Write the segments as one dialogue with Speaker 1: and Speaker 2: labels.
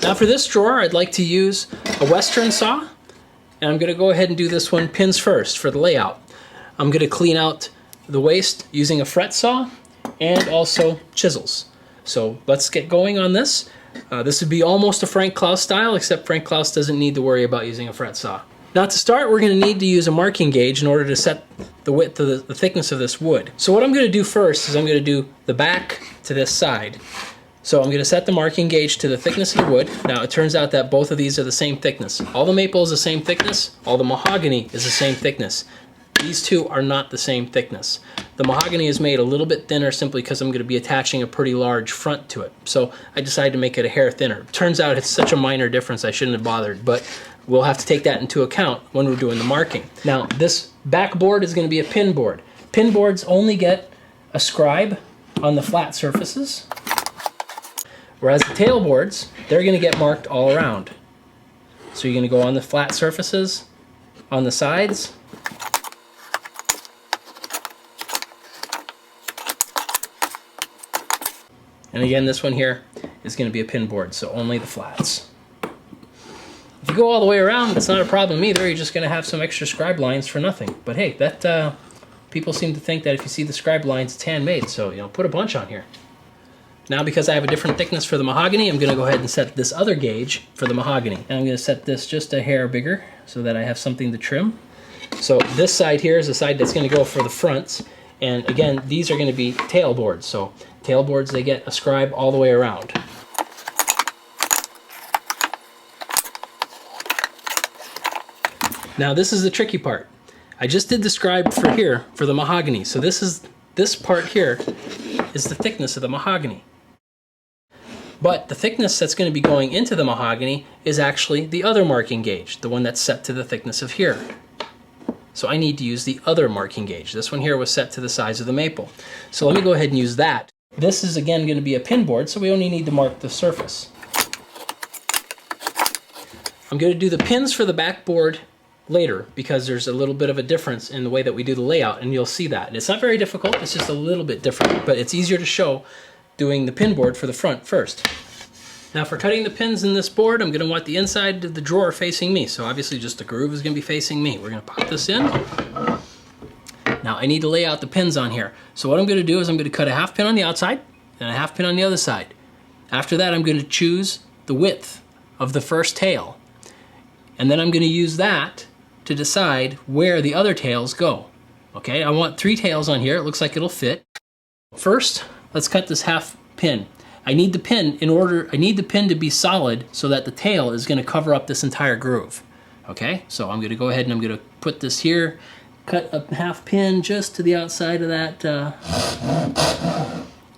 Speaker 1: Now for this drawer, I'd like to use a Western saw, and I'm going to go ahead and do this one pins first for the layout. I'm going to clean out the waste using a fret saw and also chisels. So let's get going on this. This would be almost a Frank Klaus style, except Frank Klaus doesn't need to worry about using a fret saw. Now to start, we're going to need to use a marking gauge in order to set the width of the thickness of this wood. So what I'm going to do first is I'm going to do the back to this side. So I'm going to set the marking gauge to the thickness of the wood. Now it turns out that both of these are the same thickness. All the maple is the same thickness, all the mahogany is the same thickness. These two are not the same thickness. The mahogany is made a little bit thinner simply because I'm going to be attaching a pretty large front to it. So I decided to make it a hair thinner. Turns out it's such a minor difference I shouldn't have bothered, but we'll have to take that into account when we're doing the marking. Now this back board is going to be a pin board. Pin boards only get a scribe on the flat surfaces, whereas the tail boards, they're going to get marked all around. So you're going to go on the flat surfaces, on the sides, and again, this one here is going to be a pin board, so only the flats. If you go all the way around, it's not a problem either. You're just going to have some extra scribe lines for nothing. But hey, that people seem to think that if you see the scribe lines, it's handmade. So, you know, put a bunch on here. Now, because I have a different thickness for the mahogany, I'm going to go ahead and set this other gauge for the mahogany. And I'm going to set this just a hair bigger so that I have something to trim. So this side here is the side that's going to go for the fronts. And again, these are going to be tail boards. So tail boards, they get a scribe all the way around. Now this is the tricky part. I just did the scribe for here for the mahogany. So this part here is the thickness of the mahogany. But the thickness that's going to be going into the mahogany is actually the other marking gauge, the one that's set to the thickness of here. So I need to use the other marking gauge. This one here was set to the size of the maple. So let me go ahead and use that. This is again going to be a pin board, so we only need to mark the surface. I'm going to do the pins for the back board later because there's a little bit of a difference in the way that we do the layout, and you'll see that. It's not very difficult, it's just a little bit different, but it's easier to show doing the pin board for the front first. Now for cutting the pins in this board, I'm going to want the inside of the drawer facing me. So obviously just the groove is going to be facing me. We're going to pop this in. Now I need to lay out the pins on here. So what I'm going to do is I'm going to cut a half pin on the outside and a half pin on the other side. After that, I'm going to choose the width of the first tail. And then I'm going to use that to decide where the other tails go. Okay, I want 3 tails on here. It looks like it'll fit. First, let's cut this half pin. I need the pin to be solid so that the tail is going to cover up this entire groove. Okay, so I'm going to go ahead and I'm going to put this here, cut a half pin just to the outside of that,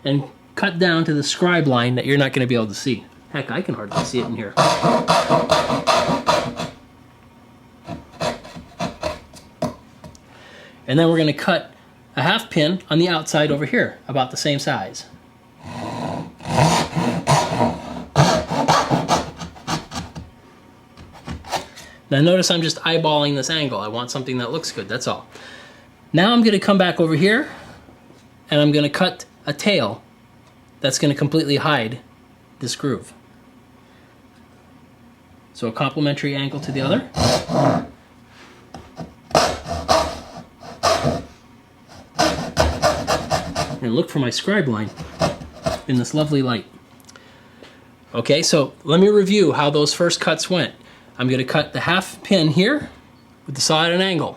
Speaker 1: and cut down to the scribe line that you're not going to be able to see. Heck, I can hardly see it in here. And then we're going to cut a half pin on the outside over here, about the same size. Now notice I'm just eyeballing this angle. I want something that looks good, that's all. Now I'm going to come back over here and I'm going to cut a tail that's going to completely hide this groove. So a complementary angle to the other. And look for my scribe line in this lovely light. Okay, so let me review how those first cuts went. I'm going to cut the half pin here with the saw at an angle.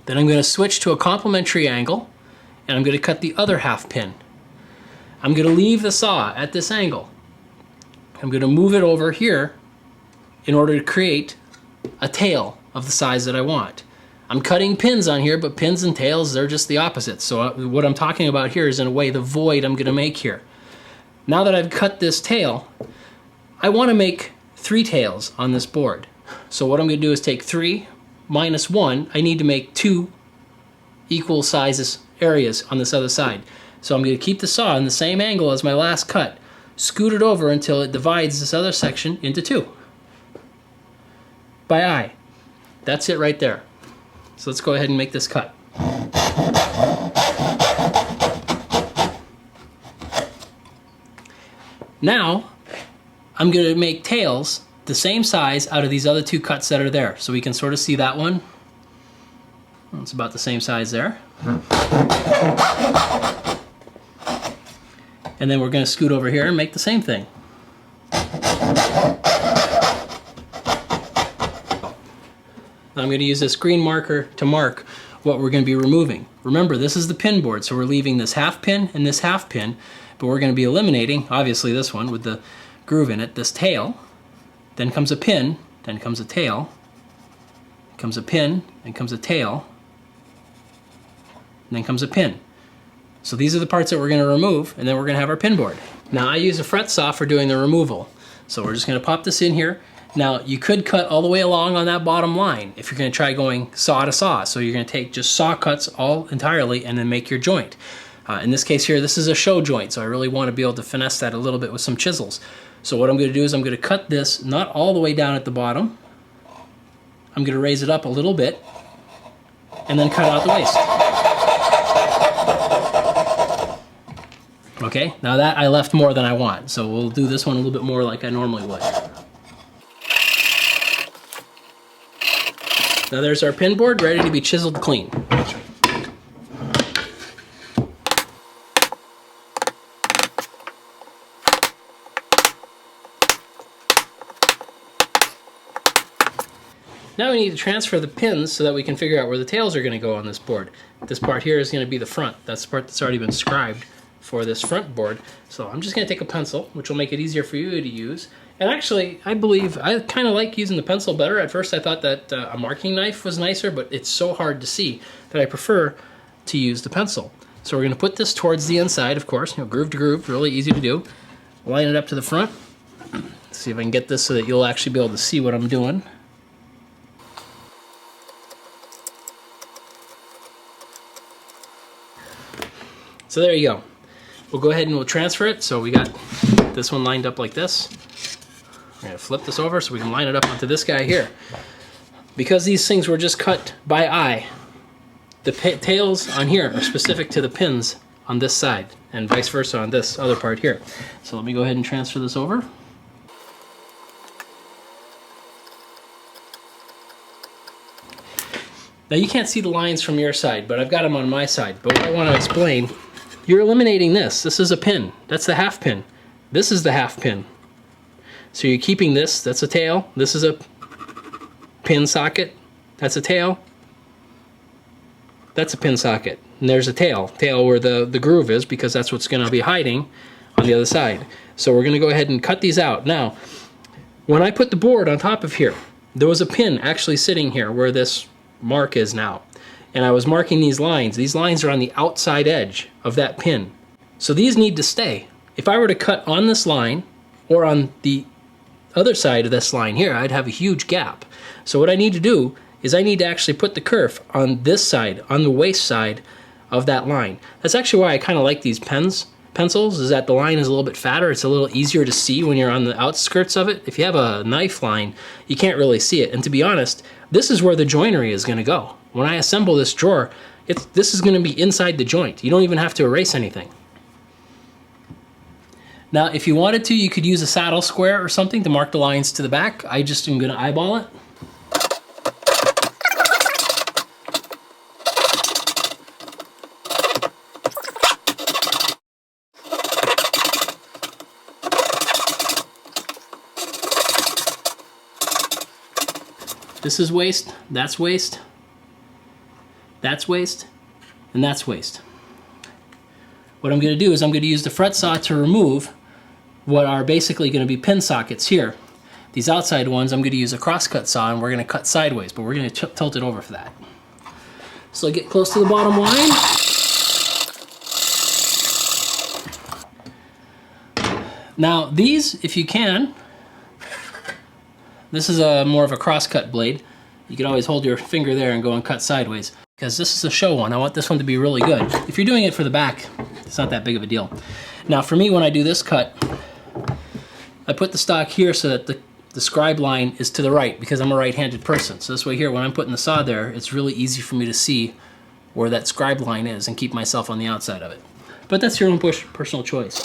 Speaker 1: Then I'm going to switch to a complementary angle and I'm going to cut the other half pin. I'm going to leave the saw at this angle. I'm going to move it over here in order to create a tail of the size that I want. I'm cutting pins on here, but pins and tails, they're just the opposite. So what I'm talking about here is in a way the void I'm going to make here. Now that I've cut this tail, I want to make 3 tails on this board. So what I'm going to do is take 3 minus 1. I need to make 2 equal sizes areas on this other side. So I'm going to keep the saw in the same angle as my last cut, scoot it over until it divides this other section into 2 by eye. That's it right there. So let's go ahead and make this cut. Now I'm gonna make tails the same size out of these other two cuts that are there. So we can sort of see that one. It's about the same size there. And then we're gonna scoot over here and make the same thing. I'm going to use this green marker to mark what we're going to be removing. Remember, this is the pin board, so we're leaving this half pin and this half pin, but we're going to be eliminating, obviously this one with the groove in it, this tail. Then comes a pin, then comes a tail, comes a pin, then comes a tail, and then comes a pin. So these are the parts that we're going to remove, and then we're going to have our pin board. Now I use a fret saw for doing the removal. So we're just going to pop this in here. Now you could cut all the way along on that bottom line if you're going to try going saw to saw. So you're going to take just saw cuts all entirely and then make your joint. In this case here, this is a show joint, so I really want to be able to finesse that a little bit with some chisels. So what I'm going to do is I'm going to cut this not all the way down at the bottom. I'm going to raise it up a little bit and then cut out the waist. Okay, now that I left more than I want, so we'll do this one a little bit more like I normally would. Now there's our pin board ready to be chiseled clean. Now we need to transfer the pins so that we can figure out where the tails are going to go on this board. This part here is going to be the front. That's the part that's already been scribed for this front board. So I'm just going to take a pencil, which will make it easier for you to use. And actually, I believe I kind of like using the pencil better. At first I thought that a marking knife was nicer, but it's so hard to see that I prefer to use the pencil. So we're going to put this towards the inside, of course, groove to groove, really easy to do. Line it up to the front. Let's see if I can get this so that you'll actually be able to see what I'm doing. So there you go. We'll go ahead and we'll transfer it. So we got this one lined up like this. We're going to flip this over so we can line it up onto this guy here. Because these things were just cut by eye, the tails on here are specific to the pins on this side and vice versa on this other part here. So let me go ahead and transfer this over. Now you can't see the lines from your side, but I've got them on my side. But what I want to explain, you're eliminating this. This is a pin. That's the half pin. This is the half pin. So you're keeping this. That's a tail. This is a pin socket. That's a tail. That's a pin socket. And there's a tail. Tail where the groove is, because that's what's going to be hiding on the other side. So we're going to go ahead and cut these out. Now, when I put the board on top of here, there was a pin actually sitting here where this mark is now. And I was marking these lines. These lines are on the outside edge of that pin. So these need to stay. If I were to cut on this line or on the other side of this line here, I'd have a huge gap. So what I need to do is I need to actually put the kerf on this side, on the waist side of that line. That's actually why I kind of like these pencils, is that the line is a little bit fatter. It's a little easier to see when you're on the outskirts of it. If you have a knife line, you can't really see it. And to be honest, this is where the joinery is going to go. When I assemble this drawer, this is going to be inside the joint. You don't even have to erase anything. Now, if you wanted to, you could use a saddle square or something to mark the lines to the back. I just am going to eyeball it. This is waist, that's waist, that's waist, and that's waist. What I'm going to do is I'm going to use the fret saw to remove what are basically going to be pin sockets here. These outside ones I'm going to use a crosscut saw and we're going to cut sideways, but we're going to tilt it over for that. So I get close to the bottom line. Now these, if you can, this is more of a crosscut blade. You can always hold your finger there and go and cut sideways. Because this is a show one, I want this one to be really good. If you're doing it for the back, it's not that big of a deal. Now for me, when I do this cut, I put the stock here so that the scribe line is to the right, because I'm a right-handed person. So this way here, when I'm putting the saw there, it's really easy for me to see where that scribe line is and keep myself on the outside of it. But that's your own personal choice.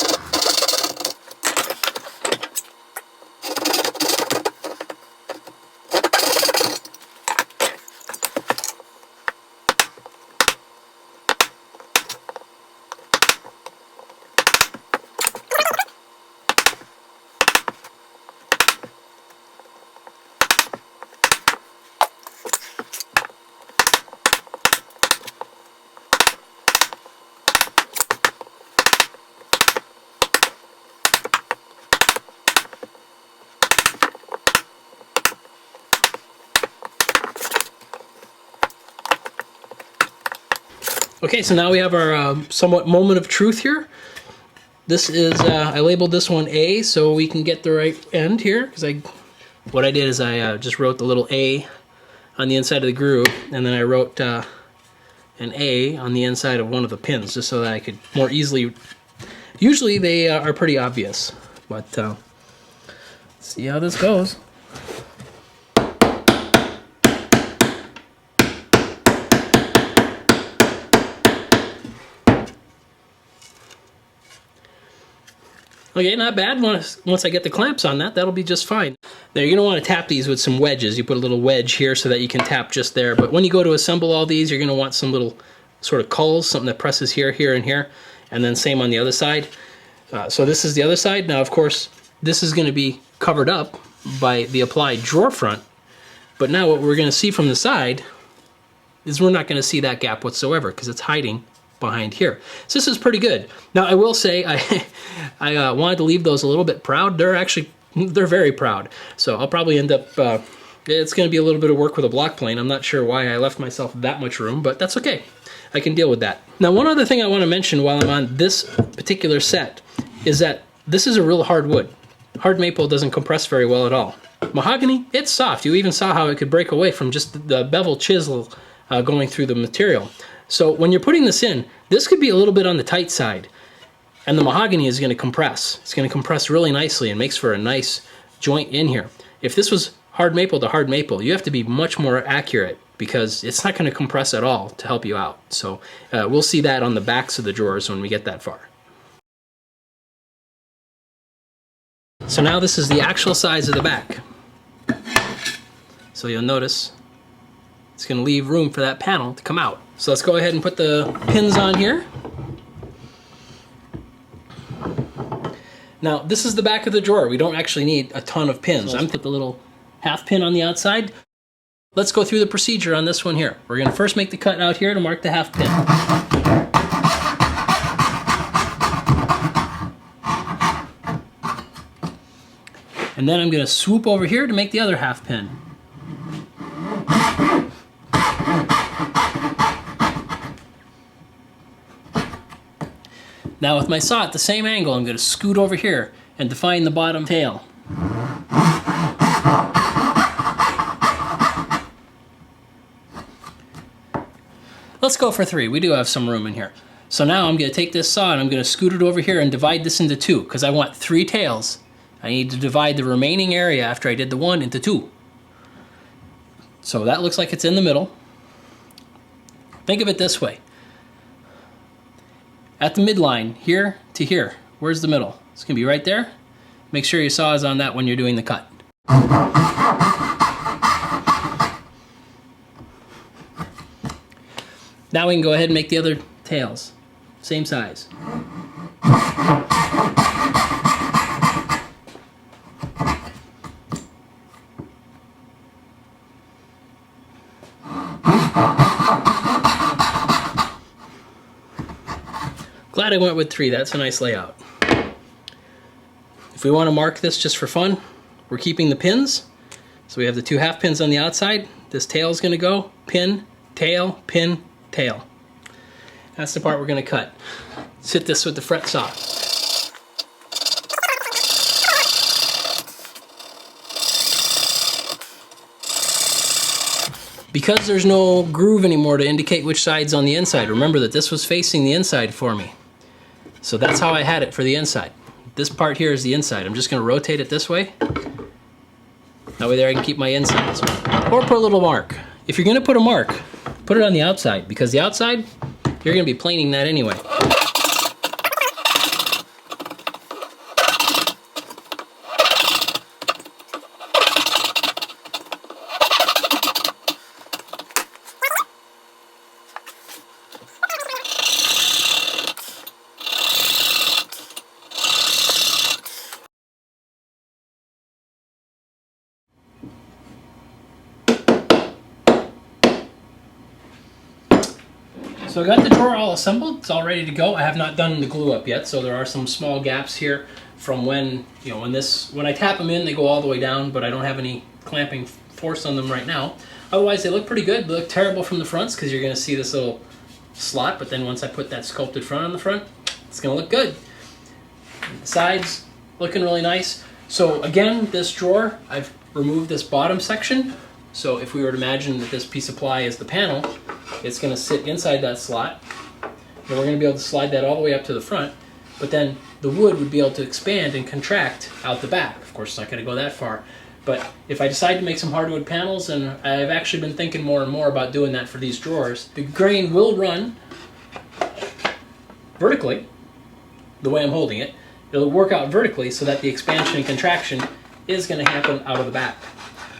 Speaker 1: Okay, so now we have our somewhat moment of truth here. This is, I labeled this one A so we can get the right end here, because what I did is I just wrote the little A on the inside of the groove, and then I wrote an A on the inside of one of the pins, just so that I could more easily, usually they are pretty obvious, but let's see how this goes. Okay, not bad. Once I get the clamps on that, that'll be just fine. Now you're going to want to tap these with some wedges. You put a little wedge here so that you can tap just there. But when you go to assemble all these, you're going to want some little sort of culls, something that presses here, here, and here. And then same on the other side. So this is the other side. Now, of course, this is going to be covered up by the applied drawer front. But now what we're going to see from the side is we're not going to see that gap whatsoever because it's hiding behind here. So this is pretty good. Now I will say I wanted to leave those a little bit proud. They're very proud. So I'll probably end up, it's going to be a little bit of work with a block plane. I'm not sure why I left myself that much room, but that's okay. I can deal with that. Now one other thing I want to mention while I'm on this particular set is that this is a real hard wood. Hard maple doesn't compress very well at all. Mahogany, it's soft. You even saw how it could break away from just the bevel chisel going through the material. So when you're putting this in, this could be a little bit on the tight side, and the mahogany is going to compress. It's going to compress really nicely and makes for a nice joint in here. If this was hard maple to hard maple, you have to be much more accurate because it's not going to compress at all to help you out. So we'll see that on the backs of the drawers when we get that far. So now this is the actual size of the back. So you'll notice it's going to leave room for that panel to come out. So let's go ahead and put the pins on here. Now this is the back of the drawer. We don't actually need a ton of pins. I'm put the little half pin on the outside. Let's go through the procedure on this one here. We're going to first make the cut out here to mark the half pin. And then I'm going to swoop over here to make the other half pin. Now with my saw at the same angle, I'm going to scoot over here and define the bottom tail. Let's go for 3. We do have some room in here. So now I'm going to take this saw and I'm going to scoot it over here and divide this into 2 because I want 3 tails. I need to divide the remaining area after I did the 1 into 2. So that looks like it's in the middle. Think of it this way. At the midline, here to here, where's the middle? It's going to be right there. Make sure your saw is on that when you're doing the cut. Now we can go ahead and make the other tails. Same size. Glad I went with 3, that's a nice layout. If we want to mark this just for fun, we're keeping the pins. So we have the 2 half pins on the outside. This tail is going to go pin, tail, pin, tail. That's the part we're going to cut. Let's hit this with the fret saw. Because there's no groove anymore to indicate which side's on the inside, remember that this was facing the inside for me. So that's how I had it for the inside. This part here is the inside. I'm just going to rotate it this way. That way there I can keep my insides. Or put a little mark. If you're going to put a mark, put it on the outside, because the outside, you're going to be planing that anyway. So I got the drawer all assembled, it's all ready to go. I have not done the glue up yet, so there are some small gaps here from when, when I tap them in, they go all the way down, but I don't have any clamping force on them right now. Otherwise, they look pretty good. They look terrible from the fronts because you're going to see this little slot, but then once I put that sculpted front on the front, it's gonna look good. The sides looking really nice. So again, this drawer, I've removed this bottom section. So if we were to imagine that this piece of ply is the panel, it's gonna sit inside that slot. And we're gonna be able to slide that all the way up to the front, but then the wood would be able to expand and contract out the back. Of course, it's not gonna go that far. But if I decide to make some hardwood panels, and I've actually been thinking more and more about doing that for these drawers, the grain will run vertically, the way I'm holding it. It'll work out vertically so that the expansion and contraction is gonna happen out of the back.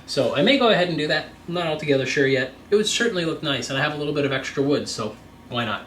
Speaker 1: So I may go ahead and do that. I'm not altogether sure yet. It would certainly look nice, and I have a little bit of extra wood, so why not?